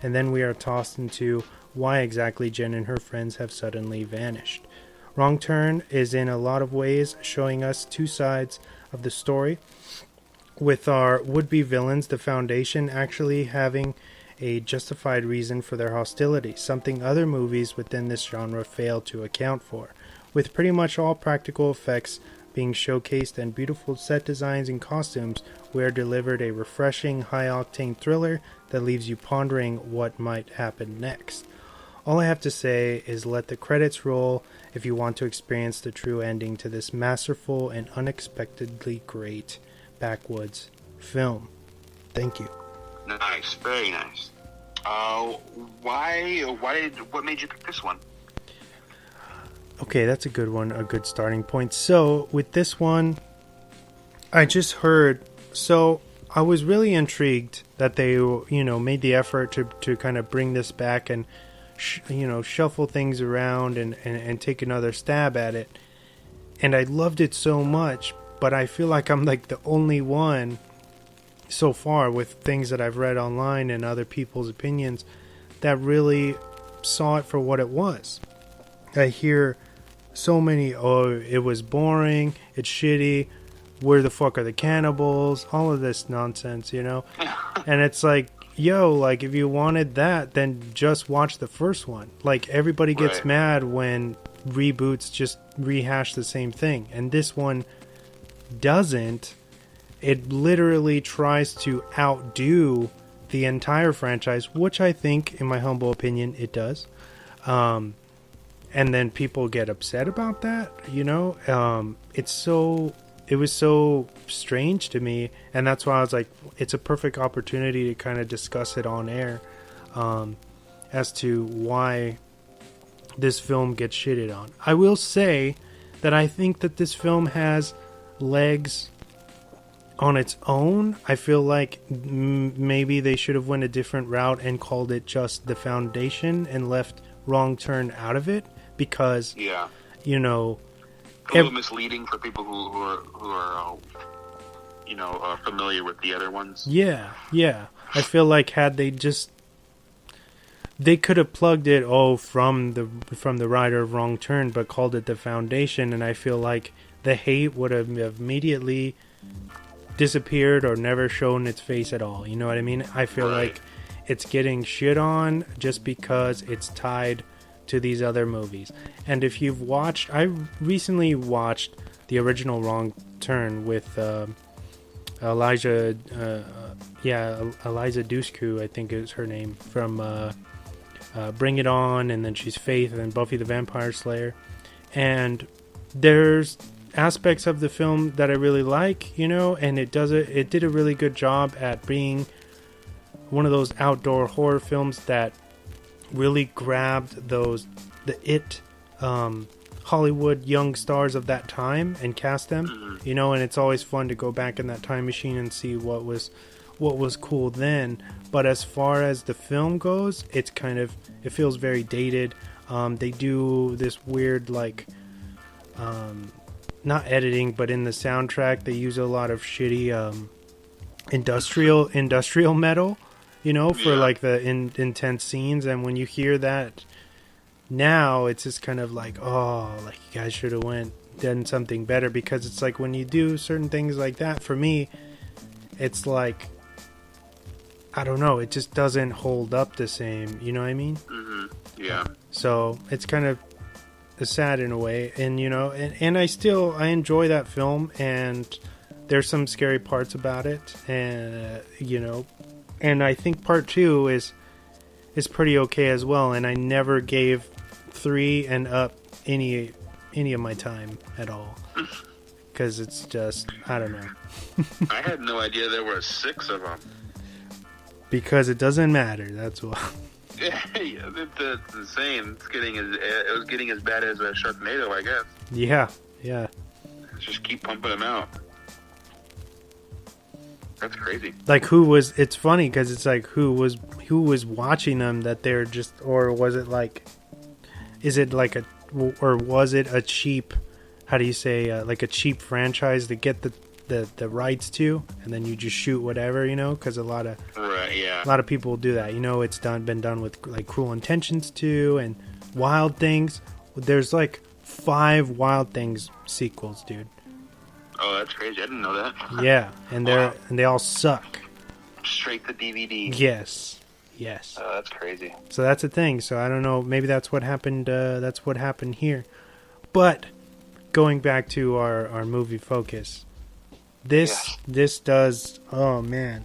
and then we are tossed into why exactly Jen and her friends have suddenly vanished. Wrong Turn is in a lot of ways showing us two sides of the story, with our would-be villains, the Foundation, actually having a justified reason for their hostility, something other movies within this genre fail to account for. With pretty much all practical effects being showcased and beautiful set designs and costumes, we are delivered a refreshing, high-octane thriller that leaves you pondering what might happen next. All I have to say is let the credits roll if you want to experience the true ending to this masterful and unexpectedly great backwoods film. Thank you. Nice, very nice. What made you pick this one? Okay, that's a good one, a good starting point. So, with this one, I just heard, so I was really intrigued that they, made the effort to kind of bring this back and, shuffle things around and take another stab at it. And I loved it so much, but I feel like I'm like the only one so far with things that I've read online and other people's opinions that really saw it for what it was. I hear so many, it was boring, it's shitty, where the fuck are the cannibals, all of this nonsense, And it's like, like if you wanted that, then just watch the first one. Like everybody gets mad when reboots just rehash the same thing, and this one doesn't. It literally tries to outdo the entire franchise, which I think, in my humble opinion, it does. And then people get upset about that, it was so strange to me, and that's why I was like, it's a perfect opportunity to kind of discuss it on air, as to why this film gets shitted on. I will say that I think that this film has legs on its own. I feel like maybe they should have went a different route and called it just The Foundation and left Wrong Turn out of it, because a little misleading for people who are familiar with the other ones. Yeah. I feel like had they could have plugged it from the writer of Wrong Turn, but called it The Foundation, and I feel like the hate would have immediately disappeared or never shown its face at all. You know what I mean? I feel like it's getting shit on just because it's tied to these other movies. And if you've watched, I recently watched the original Wrong Turn with Eliza Dushku, I think is her name, from Bring It On, and then she's Faith and Buffy the Vampire Slayer. And there's aspects of the film that I really like, and it did a really good job at being one of those outdoor horror films that really grabbed the Hollywood young stars of that time and cast them, and it's always fun to go back in that time machine and see what was cool then. But as far as the film goes, it feels very dated. They do this weird, like, not editing, but in the soundtrack they use a lot of shitty industrial metal, for like the intense scenes. And when you hear that now, it's just kind of like, like you guys should have done something better, because it's like when you do certain things like that, for me, it's like, I don't know, it just doesn't hold up the same, you know what I mean? Yeah. So it's kind of sad in a way, and and I enjoy that film, and there's some scary parts about it, and and I think part 2 is pretty okay as well, and I never gave 3 and up any of my time at all, because it's just, I don't know. I had no idea there were 6 of them. Because it doesn't matter, that's why. Yeah, that's insane. It was getting as bad as Sharknado, I guess. Yeah. Let's just keep pumping them out. That's crazy. Like, it's funny because it's like, who was watching them that they're just, or was it like, was it a cheap, how do you say, like a cheap franchise to get the rights to, and then you just shoot whatever, because a lot of yeah. a lot of people do that. It's been done with like Cruel Intentions 2 and Wild Things. There's like 5 Wild Things sequels, dude. Oh, that's crazy. I didn't know that. Yeah, and they all suck. Straight to DVD. Yes. Oh, that's crazy. So that's a thing. So I don't know. Maybe that's what happened. That's what happened here. But going back to our movie focus, this does. Oh man,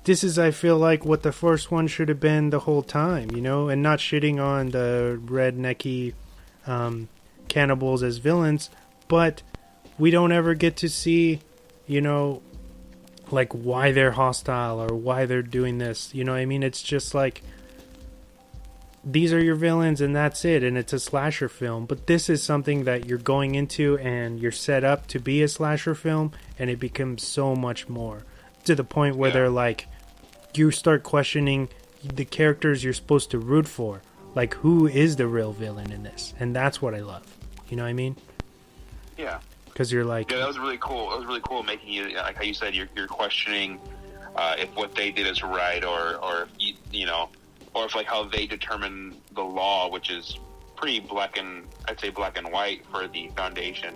this is, I feel like, what the first one should have been the whole time, and not shitting on the rednecky cannibals as villains, but we don't ever get to see, like why they're hostile or why they're doing this. You know what I mean? It's just like, these are your villains and that's it, and it's a slasher film. But this is something that you're going into and you're set up to be a slasher film, and it becomes so much more, to the point where they're like, you start questioning the characters you're supposed to root for. Like, who is the real villain in this? And that's what I love. You know what I mean? Yeah. Because you're like... Yeah, that was really cool. It was really cool making you, like how you said, you're questioning if what they did is right, or if like how they determine the law, which is pretty black and white for the Foundation.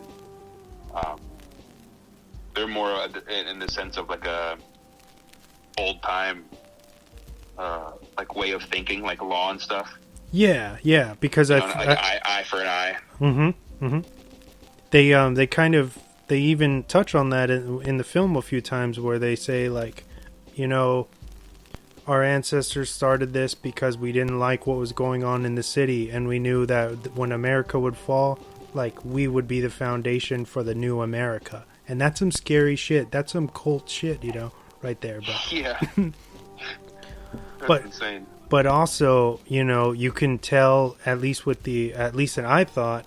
They're more in the sense of like a old time like way of thinking, like law and stuff. Yeah, because eye for an eye. Mm-hmm. They even touch on that in the film a few times, where they say, like, our ancestors started this because we didn't like what was going on in the city, and we knew that when America would fall, like, we would be the foundation for the new America. And that's some scary shit. That's some cult shit, right there. But yeah. That's insane. But also, you can tell, at least that I thought,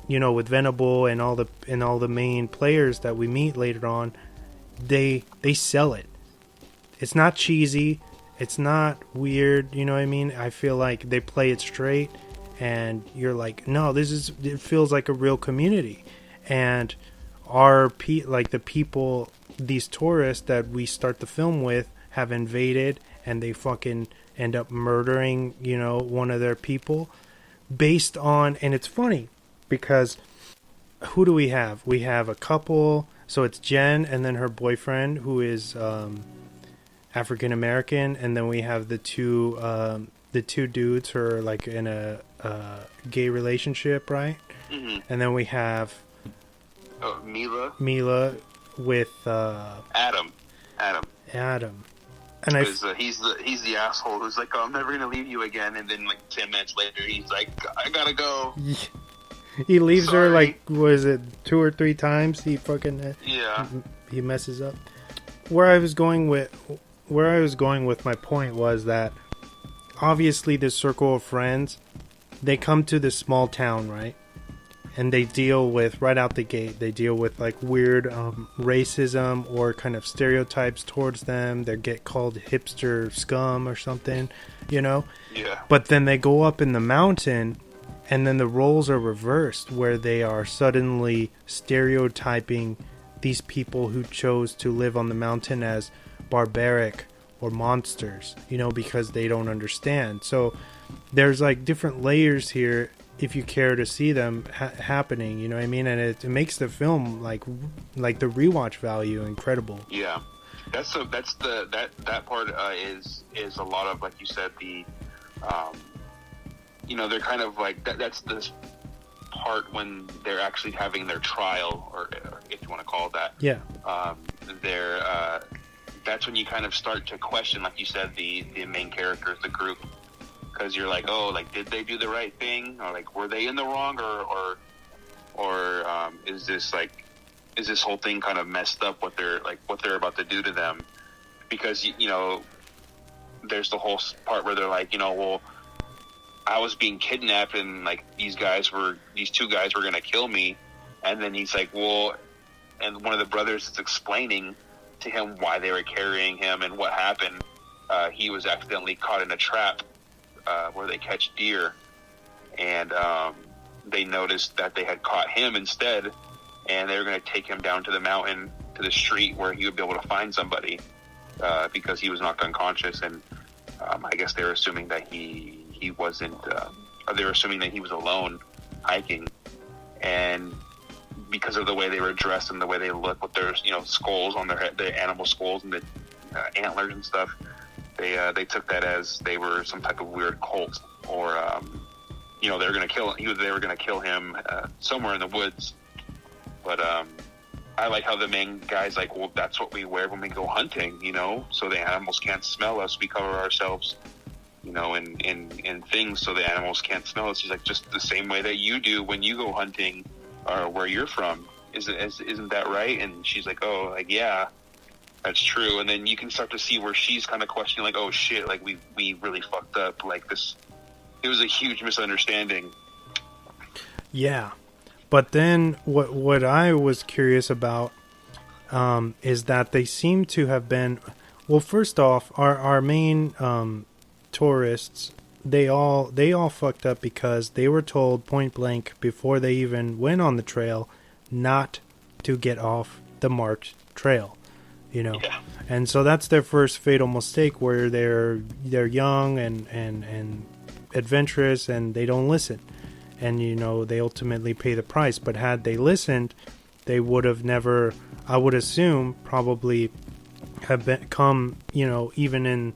with Venable and all the main players that we meet later on, they sell it. It's not cheesy. It's not weird. You know what I mean? I feel like they play it straight, and you're like, no, it feels like a real community. And the people, these tourists that we start the film with, have invaded, and they fucking end up murdering, one of their people based on, and it's funny because who do we have? We have a couple, so it's Jen and then her boyfriend, who is African American, and then we have the two dudes who are like in a gay relationship, right? Mm-hmm. And then we have Mila with Adam. And he's the asshole who's like, oh, I'm never gonna leave you again, and then like 10 minutes later he's like, I gotta go. He leaves her like, was it 2 or 3 times? He fucking he messes up. Where I was going with my point was that obviously this circle of friends, they come to this small town, right? And they deal with, right out the gate, they deal with like weird racism or kind of stereotypes towards them. They get called hipster scum or something, Yeah. But then they go up in the mountain, and then the roles are reversed, where they are suddenly stereotyping these people who chose to live on the mountain as barbaric or monsters, because they don't understand. So there's like different layers here, if you care to see them happening, you know what I mean? And it makes the film like the rewatch value incredible. Yeah, that part is a lot of, like you said, the they're kind of like that's this part when they're actually having their trial, or if you want to call it that. Yeah. That's when you kind of start to question, like you said, the main characters, the group. Because you're like, oh, like, did they do the right thing, or like, were they in the wrong, or is this whole thing kind of messed up? What they're about to do to them? Because there's the whole part where they're like, well, I was being kidnapped, and like these 2 guys were gonna kill me, and then he's like, well, and one of the brothers is explaining to him why they were carrying him and what happened. He was accidentally caught in a trap. Where they catch deer, and they noticed that they had caught him instead, and they were going to take him down to the mountain, to the street where he would be able to find somebody, because he was knocked unconscious. And I guess they were assuming that he wasn't, or they were assuming that he was alone hiking. And because of the way they were dressed and the way they looked with their, skulls on their head, the animal skulls and the antlers and stuff, they took that as they were some type of weird cult, or they were going to kill him. They were going to kill him somewhere in the woods. But I like how the main guy's like, well, that's what we wear when we go hunting, so the animals can't smell us. We cover ourselves, in things so the animals can't smell us. He's like, just the same way that you do when you go hunting, or where you're from. Isn't that right? And she's like, oh, like, yeah, that's true. And then you can start to see where she's kind of questioning, like, oh shit, like we really fucked up. Like this, it was a huge misunderstanding. Yeah. But then what I was curious about is that they seem to have been, well, first off, our main tourists, they all fucked up because they were told point blank before they even went on the trail not to get off the marked trail, Yeah. And so that's their first fatal mistake, where they're young and adventurous, and they don't listen. And, they ultimately pay the price. But had they listened, they would have never, I would assume, probably have come, even in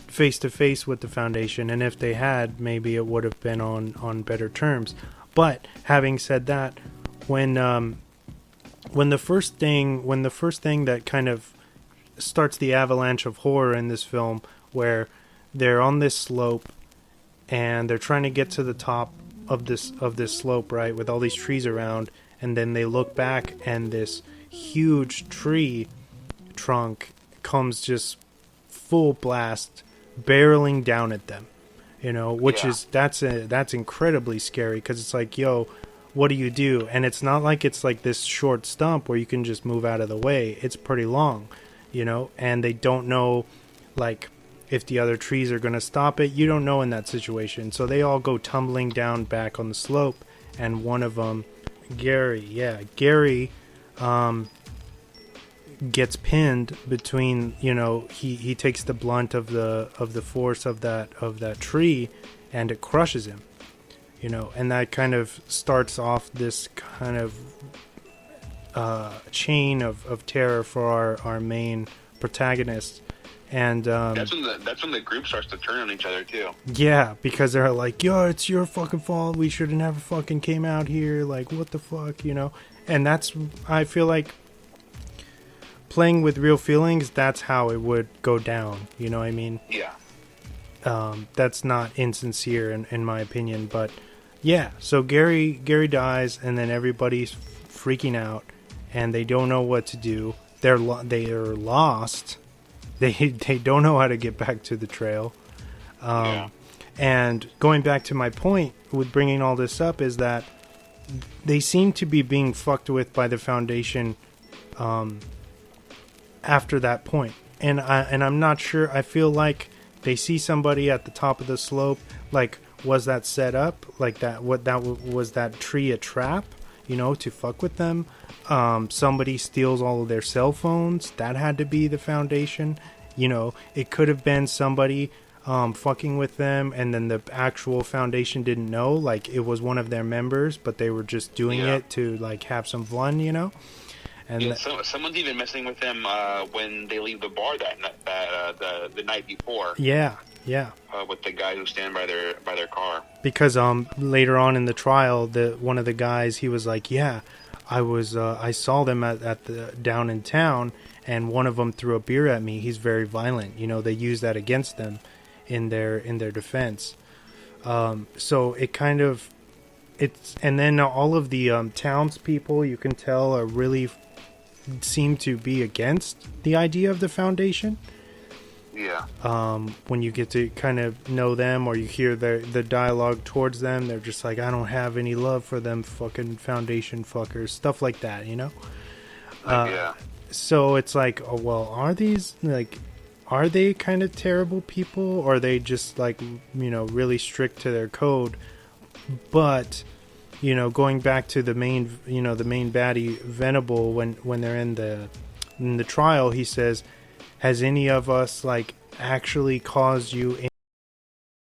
face-to-face with the Foundation. And if they had, maybe it would have been on better terms. But having said that, when the first thing that kind of starts the avalanche of horror in this film, where they're on this slope and they're trying to get to the top of this slope, right, with all these trees around, and then they look back and this huge tree trunk comes just full blast barreling down at them, which is that's incredibly scary, because it's like, yo, what do you do? And it's not like it's like this short stump where you can just move out of the way. It's pretty long, and they don't know, like, if the other trees are going to stop it. You don't know in that situation. So they all go tumbling down back on the slope, and one of them, Gary, gets pinned between, he takes the blunt of the force of that tree, and it crushes him, and that kind of starts off this kind of chain of terror for our main protagonist. And that's when the group starts to turn on each other too. Yeah, because they're like, yo, it's your fucking fault. We should have never fucking came out here. Like, what the fuck, And that's, I feel like, playing with real feelings, that's how it would go down. You know what I mean? Yeah. That's not insincere in my opinion, but yeah. So Gary dies, and then everybody's freaking out, and they don't know what to do. They are lost. They don't know how to get back to the trail. And going back to my point with bringing all this up is that they seem to be being fucked with by the Foundation after that point. And I'm not sure. I feel like they see somebody at the top of the slope. Like, was that set up? Like, was that tree a trap? To fuck with them. Somebody steals all of their cell phones. That had to be the Foundation. It could have been somebody fucking with them, and then the actual Foundation didn't know. Like, it was one of their members, but they were just doing it to, like, have some fun, And someone's even messing with them when they leave the bar the night before. Yeah. With the guy who's standing by their car. Because later on in the trial, one of the guys, he was like, yeah, I saw them at the down in town, and one of them threw a beer at me. He's very violent. They use that against them in their defense. So it kind of, and then all of the townspeople, you can tell, are really seem to be against the idea of the Foundation. Yeah. When you get to kind of know them, or you hear the dialogue towards them, they're just like, I don't have any love for them fucking Foundation fuckers, stuff like that, Yeah. So it's like, oh, well, are they kind of terrible people, or are they just like, really strict to their code? But you know, going back to the main, you know, the main baddie Venable, when they're in the trial, he says, has any of us like actually caused you